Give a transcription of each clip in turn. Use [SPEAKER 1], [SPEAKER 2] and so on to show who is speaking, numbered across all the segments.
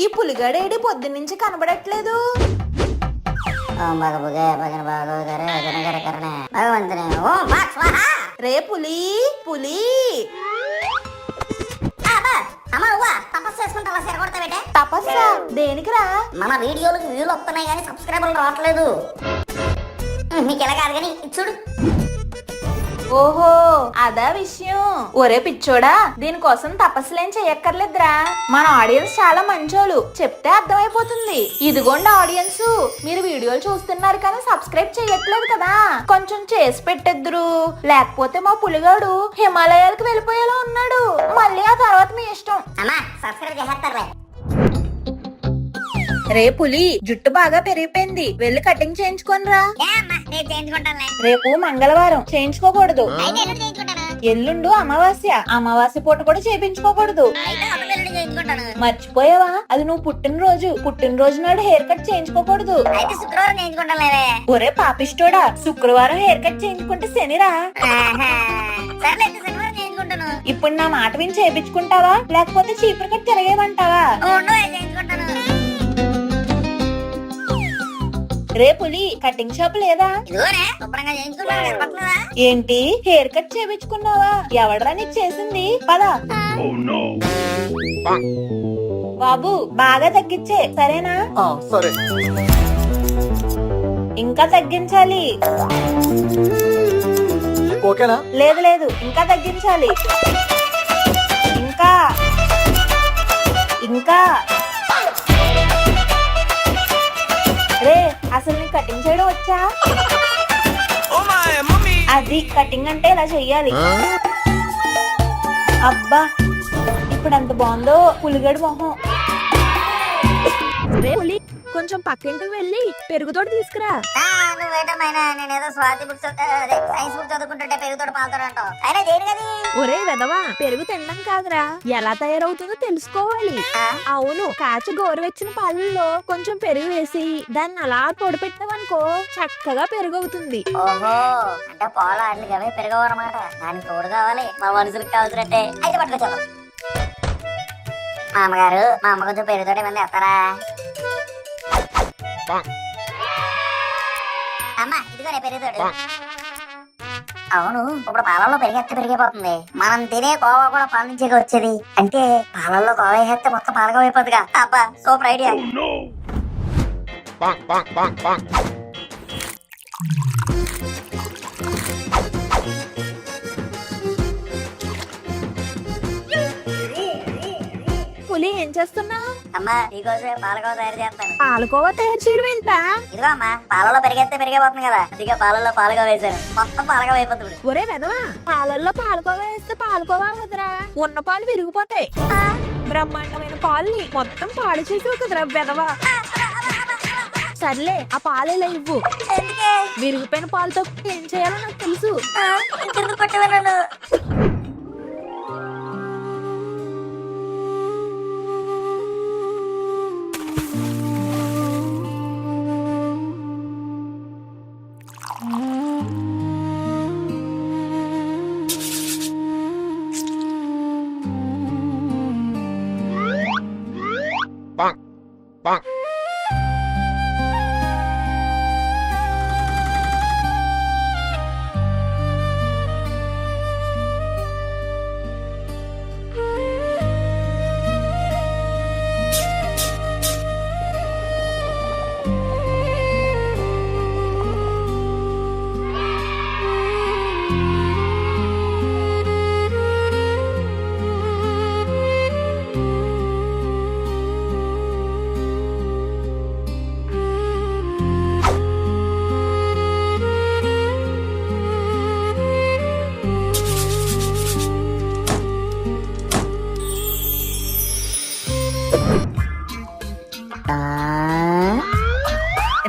[SPEAKER 1] ఈ పులిగాడేడి పొద్దున్నుంచి కనబడట్లేదు. రే పులి పులి తపస్సా దేనికిరా?
[SPEAKER 2] మన వీడియోలకు వ్యూలు వస్తున్నాయి కానీ సబ్స్క్రైబర్లు రావట్లేదు. మీకు ఎలా కాదు కానీ చూడు.
[SPEAKER 1] ఓహో అదా విషయం. ఒరే పిచ్చోడా, దీనికోసం తపస్సులేం చెయ్యక్కర్లేదురా. మన ఆడియన్స్ చాలా మంచోళ్ళు, చెప్తే అర్థమైపోతుంది. ఇదిగోండి ఆడియన్స్, మీరు వీడియోలు చూస్తున్నారు కానీ సబ్స్క్రైబ్ చెయ్యట్లేదు కదా, కొంచెం చేసి పెట్టెద్దురు. లేకపోతే మా పులిగాడు హిమాలయాలకు వెళ్ళిపోయేలా ఉన్నాడు. మళ్ళీ ఆ తర్వాత మీ ఇష్టం.
[SPEAKER 2] అమ్మా సబ్స్క్రైబ్ చేసేస్తారులే.
[SPEAKER 1] రే పులి, జుట్టు బాగా పెరిగిపోయింది, వెళ్ళి కటింగ్ చేయించుకోనరా. రేపు మంగళవారం, చేయించుకోకూడదు. ఎల్లుండు అమావాస్య, అమావాస్య పూట కూడా చేయించుకోకూడదు. మర్చిపోయావా, అది నువ్వు పుట్టినరోజు నాడు హెయిర్ కట్ చేయించుకోకూడదు. ఒరే పాపిష్టోడా, శుక్రవారం హెయిర్ కట్ చేయించుకుంటే శనిరా. ఇప్పుడు నా మాట విని చేయించుకుంటావా, లేకపోతే చీపురు కట్ తిరగేమంటావా? రే పులి, కటింగ్ షాప్ లేదా? ఏంటి, హెయిర్ కట్ చేయించుకున్నావా? ఎవడరా నీకు చేసింది? పదా బాబు, బాగా తగ్గించే, సరేనా?
[SPEAKER 3] సరే.
[SPEAKER 1] ఇంకా తగ్గించాలి.
[SPEAKER 3] ఓకేనా?
[SPEAKER 1] లేదు లేదు, ఇంకా తగ్గించాలి. ఇంకా ఇంకా రే, అసలు నీకు కటింగ్ చేయడం వచ్చా? అది కటింగ్ అంటే ఇలా చెయ్యాలి. అబ్బా, ఇప్పుడు ఎంత బాగుందో పులిగడి మొహం. రే పులి, కొంచెం పక్కింటికి వెళ్ళి పెరుగుతోటి తీసుకురా.
[SPEAKER 2] నేనేదో Swathi books science book చదువుకుంటుంటే పెరుగుతోటి Palathodu అంటావు. అయినా దేని కది?
[SPEAKER 1] ఒరే వెదవా, పెరుగు తినడం కాదురా, ఎలా తయారవుతుందో తెలుసుకోవాలి. అవును, కాచి గోరువెచ్చిన పాలల్లో కొంచెం పెరుగు వేసి దాన్ని అలా తోడుపెట్టావనుకో, చక్కగా పెరుగు అవుతుంది.
[SPEAKER 2] ఓహో, అంటే పాలు ఆటలకి అవే పెరుగవు అన్నమాట. దానికి తోడు కావాలి, మా మనుషులకు కావాల్సినట్టే. అయితే పట్టుకొచ్చాము. మా అమ్మగారు, మా అమ్మ కొంచెం పెరుగుతోటి ఏమన్నా వేస్తారా? అమ్మా ఇదిగోనే పెరుగుతోడు. అవును, ఇప్పుడు పాలల్లో పెరిగేస్తే పెరిగిపోతుంది. మనం తినే కోవా కూడా పాల నుంచే వచ్చేది. అంటే పాలల్లో కోవా వేస్తే మొత్తం పాలగా అయిపోతుందిగా. అబ్బా, సూపర్ ఐడియా.
[SPEAKER 1] పులి, ఏం చేస్తున్నా?
[SPEAKER 2] అమ్మా నీకోసమే పాలకోవా తయారు చేస్తాను.
[SPEAKER 1] పాలకోవా తయారు చేయడం ఏంటా?
[SPEAKER 2] ఇదిగో అమ్మా, పాలలో పెరిగేస్తే పెరిగిపోతుంది కదా, అదిగా పాలల్లో పాలుగా వేసాను, మొత్తం పాలగా అయిపోతుంది.
[SPEAKER 1] ఒరే వెదవా, పాలల్లో పాలకోవా వేస్తే పాలకోవా కదరా, ఉన్న పాలు విరిగిపోతాయి. బ్రహ్మాండమైన పాలని మొత్తం పాడు చేసావు కదరా వెదవా. సర్లే, ఆ పాలు ఇలా ఇవ్వు. విరిగిపోయిన పాలతో ఏం చేయాలో నాకు తెలుసు.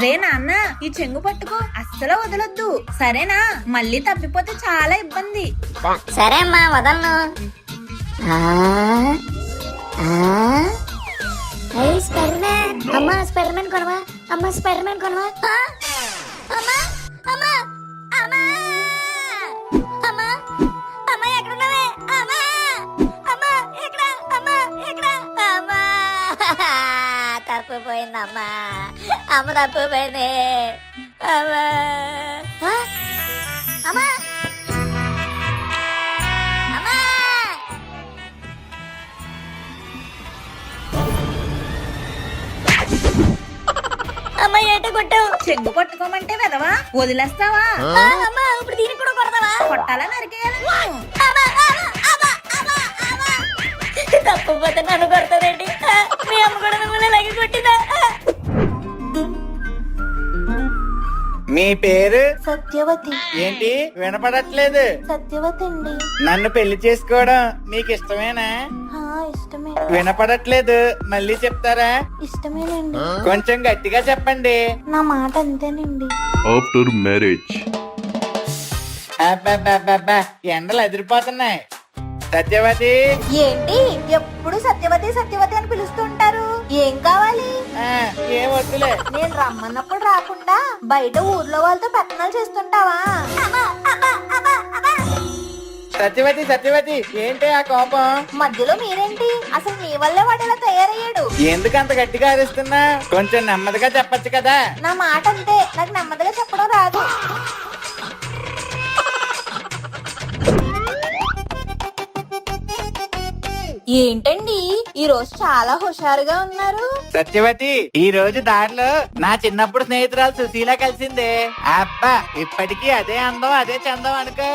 [SPEAKER 1] రే నాన్న, ఈ చెంగు పట్టుకో, అస్సలు వదలొద్దు, సరేనా? మళ్ళీ తప్పిపోతే చాలా ఇబ్బంది.
[SPEAKER 2] సరే అమ్మా, వదలను. స్పైడర్మ్యాన్. అమ్మా స్పైడర్మ్యాన్ కొనవా? అమ్మా స్పైడర్మ్యాన్ కొనవా? అమ్మా అమ్మా అమ్మా అమ్మా అమ్మా ఎక్కడున్నావే? అమ్మా అమ్మా ఎక్కడ? అమ్మా ఎక్కడ? అమ్మా తప్పిపోయిందమ్మా. అమ్మ తప్పిపోయింది. అమ్మా అమ్మా అమ్మా. అమ్మ ఏంటి కొట్టావు?
[SPEAKER 1] చెంగు పట్టుకోమంటే వెదవా వదిలేస్తావా?
[SPEAKER 2] అమ్మా ఇప్పుడు దీనికి కూడా కొడతావా?
[SPEAKER 1] కొట్టాలా నరికేయాలా?
[SPEAKER 2] తప్పుపోతే నన్ను కొడతాదేంటి? మీ అమ్మ కూడా మిమ్మల్ని ఇలాగే కొట్టిందా?
[SPEAKER 3] మీ పేరు
[SPEAKER 1] సత్యవతి.
[SPEAKER 3] ఏంటి వినపడట్లేదు?
[SPEAKER 1] సత్యవతి అండి.
[SPEAKER 3] నన్ను పెళ్లి చేసుకోవడం మీకు ఇష్టమేనా?
[SPEAKER 1] ఇష్టమే.
[SPEAKER 3] వినపడట్లేదు, మళ్ళీ చెప్తారా?
[SPEAKER 1] ఇష్టమేనండి.
[SPEAKER 3] కొంచెం గట్టిగా చెప్పండి.
[SPEAKER 1] నా మాట అంతేనండి.
[SPEAKER 4] After marriage.
[SPEAKER 3] అబ్బబ్బబ్బబ్బా, ఎండలు అదిరిపోతున్నాయి. సత్యవతి,
[SPEAKER 1] ఏంటి ఎప్పుడు సత్యవతి సత్యవతి అని పిలుస్తుంటారు? ఏం కావాలి?
[SPEAKER 3] ఏం వద్దులే.
[SPEAKER 1] నేను రమ్మన్నప్పుడు రాకుండా బయట ఊర్లో వాళ్ళతో పెత్తనాలు చేస్తుంటావా?
[SPEAKER 3] సత్యవతి సత్యవతి, ఏంటి ఆ కోపం?
[SPEAKER 1] మధ్యలో మీరేంటి? అసలు మీ వల్లే వాడు ఇలా తయారయ్యాడు.
[SPEAKER 3] ఎందుకు అంత గట్టిగా అరుస్తున్నా? కొంచెం నెమ్మదిగా చెప్పొచ్చు కదా.
[SPEAKER 1] నా మాట అంతే, నాకు నెమ్మదిగా చెప్పడం రాదు. ఏంటండి ఈ రోజు చాలా హుషారుగా ఉన్నారు?
[SPEAKER 3] సత్యవతి, ఈ రోజు దారిలో నా చిన్నప్పుడు స్నేహితురాలు సుశీల కలిసిందే. అబ్బా, ఇప్పటికీ అదే అందం అదే చందం అనుకో.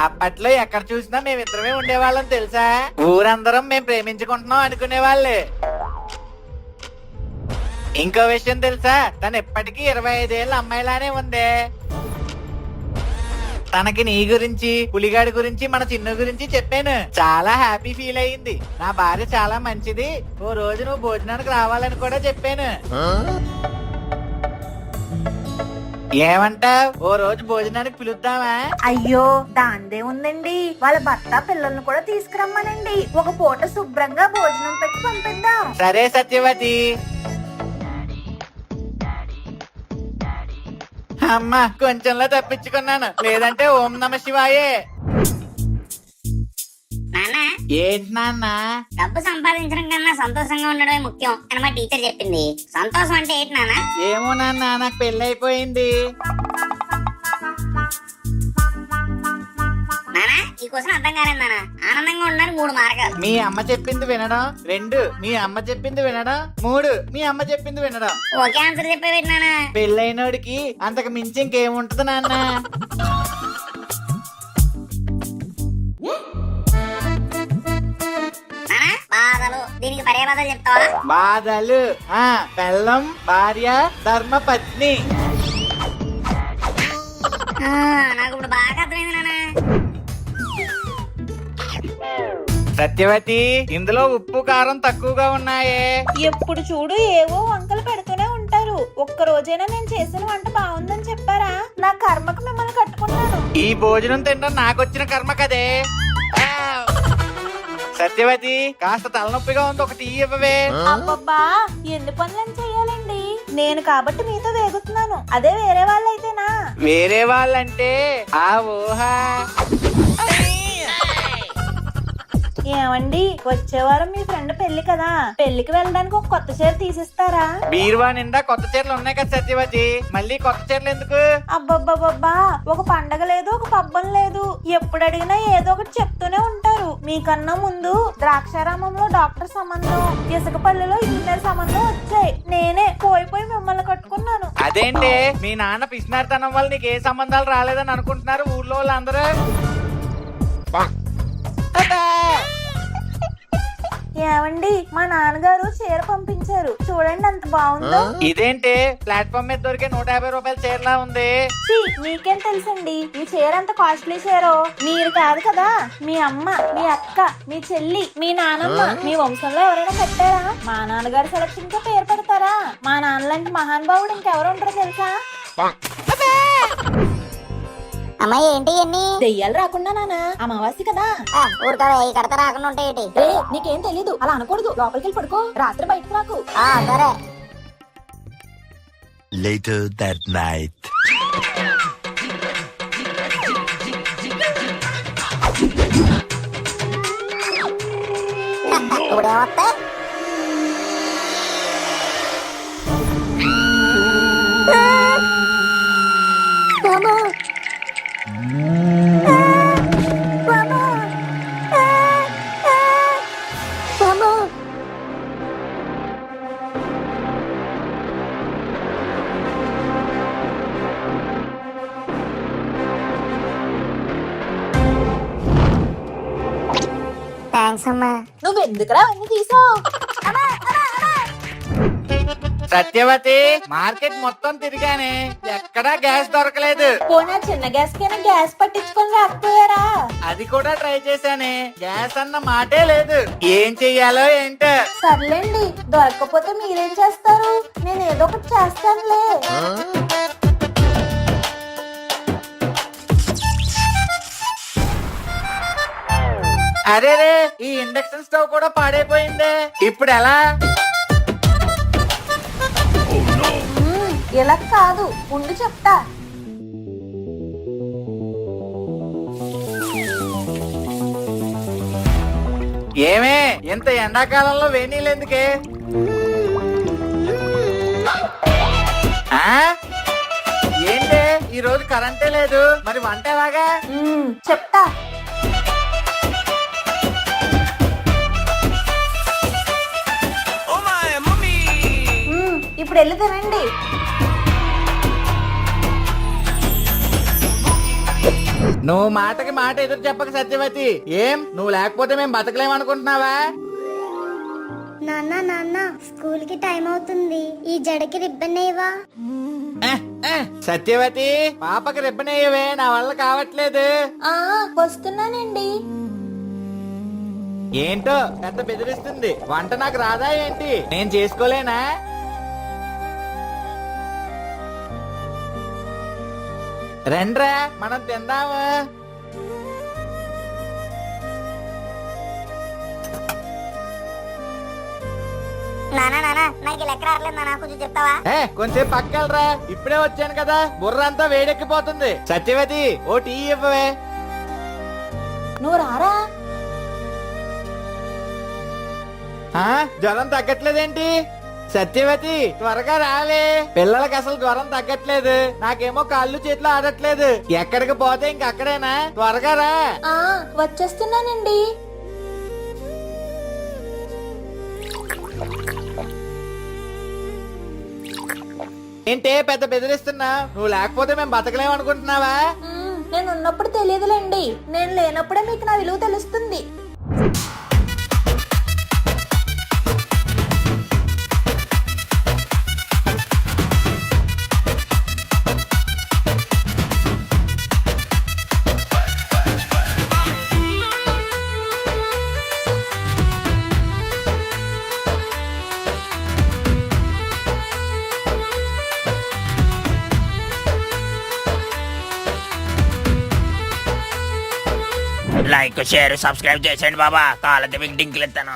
[SPEAKER 3] అప్పట్లో ఎక్కడ చూసినా మేమిద్దరమే ఉండేవాళ్ళం తెలుసా? ఊరందరం మేము ప్రేమించుకుంటున్నాం అనుకునేవాళ్ళే. ఇంకో విషయం తెలుసా? తను ఎప్పటికీ 25 ఏళ్ళ అమ్మాయిలానే ఉందే. తనకి నీ గురించి, పులిగాడి గురించి, మన చిన్ను గురించి చెప్పాను. చాలా హ్యాపీ ఫీల్ అయ్యింది. నా భార్య చాలా మంచిది, ఓ రోజు నువ్వు భోజనానికి రావాలని కూడా చెప్పాను. ఏమంటావ్? ఓ రోజు భోజనానికి పిలుద్దామా?
[SPEAKER 1] అయ్యో దాందే ఉందండి. వాళ్ళ భర్త పిల్లల్ని కూడా తీసుకురమ్మనండి. ఒక పూట శుభ్రంగా భోజనం పెట్టి పంపిద్దాం.
[SPEAKER 3] సరే సత్యవతి. అమ్మా, కొంచెంలో తప్పించుకున్నాను, లేదంటే ఓం నమ శివాయే.
[SPEAKER 2] నాన్న,
[SPEAKER 3] ఏంటి నాన్న?
[SPEAKER 2] డబ్బు సంపాదించడం కన్నా సంతోషంగా ఉండడమే ముఖ్యం అని మా టీచర్ చెప్పింది. సంతోషం అంటే ఏంటి నాన్న?
[SPEAKER 3] ఏమో నాన్న, నాకు పెళ్ళైపోయింది.
[SPEAKER 2] నానా ఈ క్వశ్చన్ అర్థం కాలేదు నాన్న. ఆనందంగా ఉండడానికి 3 మార్గాలు.
[SPEAKER 3] మీ అమ్మ చెప్పింది వినడం, 2 మీ అమ్మ చెప్పింది వినడం, 3 మీ అమ్మ చెప్పింది వినడం.
[SPEAKER 2] ఓకే ఆన్సర్ చెప్పేది నాన్న.
[SPEAKER 3] పెళ్ళైనోడికి అంతకు మించి ఇంకేముంటది నాన్న?
[SPEAKER 2] బాధలు, దీనికి పర్యాపదాలు చెప్తావా?
[SPEAKER 3] బాధలు, పెళ్ళం, భార్య, ధర్మ పత్ని.
[SPEAKER 2] నాకు ఇప్పుడు బాగా అర్థమైంది నాన్న.
[SPEAKER 3] సత్యవతి, ఇందులో ఉప్పు కారం తక్కువగా ఉన్నాయే.
[SPEAKER 1] ఎప్పుడు చూడు ఏవో వంకలు పెడుతూనే ఉంటారు. ఒక్క రోజైనా నేను చేసిన వంట బాగుందని చెప్పారా? నా కర్మకు మిమ్మల్ని కట్టుకున్నాను.
[SPEAKER 3] ఈ భోజనం తినడం నాకొచ్చిన కర్మ కదే. సత్యవతి, కాస్త తలనొప్పిగా ఉంది, ఒక టీ ఇవ్వవే.
[SPEAKER 1] అబ్బబ్బా, ఎన్ని పనులని చెయ్యాలండి? నేను కాబట్టి మీతో వేగుతున్నాను. అదే వేరే వాళ్ళైతేనా?
[SPEAKER 3] వేరే వాళ్ళంటే ఆ ఊహ.
[SPEAKER 1] ఏమండి, వచ్చే వారం మీ ఫ్రెండ్ పెళ్లి కదా, పెళ్లికి వెళ్ళడానికి ఒక కొత్త చీర తీసిస్తారా?
[SPEAKER 3] బీరువా నిండా కొత్త చీరలు ఉన్నాయి కదా సత్యవతి, మళ్ళీ కొత్త చీరలు ఎందుకు?
[SPEAKER 1] అబ్బబ్బబ్బబ్బా, ఒక పండగ లేదు, ఒక పబ్బం లేదు. ఎప్పుడు అడిగినా ఏదో ఒకటి చెప్తూనే ఉంటారు. మీకన్నా ముందు ద్రాక్షారామంలో డాక్టర్ సంబంధం, ఇసుకపల్లిలో ఇంజనీర్ సంబంధం వచ్చాయి. నేనే పోయి మిమ్మల్ని కట్టుకున్నాను.
[SPEAKER 3] అదేంటి, మీ నాన్న పిసినారితనం వల్ల నీకు ఏ సంబంధాలు రాలేదని అనుకుంటున్నారు ఊర్లో వాళ్ళందరూ?
[SPEAKER 1] ఏమండి, మా నాన్నగారు చీర పంపించారు, చూడండి ఎంత బాగుందో.
[SPEAKER 3] ఇదేంటి, ప్లాట్ఫామ్ మీద దొరికే 150 రూపాయల చీరలా ఉంది.
[SPEAKER 1] మీకేం తెలుసండి ఈ చీర అంత కాస్ట్లీ చీరో? మీరు కాదు కదా, మీ అమ్మ, మీ అక్క, మీ చెల్లి, మీ నానమ్మ, మీ వంశంలో ఎవరైనా కట్టారా? మా నాన్నగారి సెలక్షన్ కే పేరు పెడతారా? మా నాన్న లాంటి మహానుభావుడు ఇంకెవరు ఉంటారో తెలుసా?
[SPEAKER 2] అమ్మాయి ఏంటి ఎన్ని
[SPEAKER 1] దెయ్యాలు రాకుండా నాన్న, అమావాస్య కదా.
[SPEAKER 2] ఊరుతావే, ఈ కడత రాకుండా ఉంటాయి.
[SPEAKER 1] నీకేం తెలీదు, అలా అనకూడదు. లోపలికి వెళ్ళి పడుకో, రాత్రి బయటకు రాకు.
[SPEAKER 2] సరే.
[SPEAKER 4] Later that night.
[SPEAKER 2] ఇప్పుడు ఏమొస్తాయి? థ్యాంక్స్ అమ్మా.
[SPEAKER 1] నువ్వెందుకురా అవన్నీ తీసావు?
[SPEAKER 3] సత్యవతి, మార్కెట్ మొత్తం తిరిగానే, ఎక్కడా గ్యాస్ దొరకలేదు.
[SPEAKER 1] పోనా చిన్న గ్యాస్ కైనా గ్యాస్ పట్టించుకొని రాకపోయారా?
[SPEAKER 3] అది కూడా ట్రై చేశానే, గ్యాస్ అన్న మాటే లేదు. ఏం చెయ్యాలో ఏంటో.
[SPEAKER 1] సర్లేండి, దొరకకపోతే మీరేం చేస్తారు? నేను ఏదో ఒకటి చేస్తానులే.
[SPEAKER 3] అరే ఈ ఇండక్షన్ స్టవ్ కూడా పాడైపోయిందే, ఇప్పుడు ఎలా?
[SPEAKER 1] ఇలా కాదు, ఉండి చెప్తా.
[SPEAKER 3] ఏమే ఇంత ఎండాకాలంలో వేణీళ్ళు ఎందుకే? ఏంటే ఈ రోజు కరెంటే లేదు, మరి వంట ఎలాగా?
[SPEAKER 1] చెప్తా. ఇప్పుడు వెళ్ళి తినండి.
[SPEAKER 3] నువ్వు మాటకి మాట ఎదురు చెప్పక సత్యవతి. ఏం నువ్వు లేకపోతే మేము బతకలేమనుకుంటున్నావా?
[SPEAKER 5] నాన్న నాన్న స్కూల్ కి టైం అవుతుంది, ఈ జడకి రిబ్బన్ వేయవా?
[SPEAKER 3] సత్యవతి, పాపకి రిబ్బనయ్యవే, నా వల్ల కావట్లేదు.
[SPEAKER 1] వస్తున్నానండి.
[SPEAKER 3] ఏంటో పెద్ద బెదిరిస్తుంది. వంట నాకు రాదా ఏంటి? నేను చేసుకోలేనా? రండ్రా మనం తిందాము.
[SPEAKER 2] నానా నానా నాకు లెక్క రావట్లేదు నాన్న, కొంచెం చెప్తావా?
[SPEAKER 3] కొంచెం పక్కెళ్ళరా, ఇప్పుడే వచ్చాను కదా, బుర్ర అంతా వేడెక్కిపోతుంది. Satyavathi, O T ఇవ్వవే.
[SPEAKER 1] నువ్వు రారా.
[SPEAKER 3] జ్వరం తగ్గట్లేదేంటి? సత్యవతి త్వరగా రాలే, పిల్లలకి అసలు జ్వరం తగ్గట్లేదు, నాకేమో కాళ్ళు చేతులు ఆడట్లేదు. ఎక్కడికి పోతే ఇంకక్కడేనా? త్వరగా రా.
[SPEAKER 1] వచ్చేస్తున్నానండి.
[SPEAKER 3] ఏంటే పెద్ద బెదిరిస్తున్నా? నువ్వు లేకపోతే మేము బతకలేమనుకుంటున్నావా?
[SPEAKER 1] నేను ఉన్నప్పుడు తెలియదులేండి, నేను లేనప్పుడే మీకు నా విలువ తెలుస్తుంది.
[SPEAKER 6] లైక్ షేర్ సబ్స్క్రైబ్ చేసేయండి బాబా, కాళ్ళ డింకులు ఇస్తాను.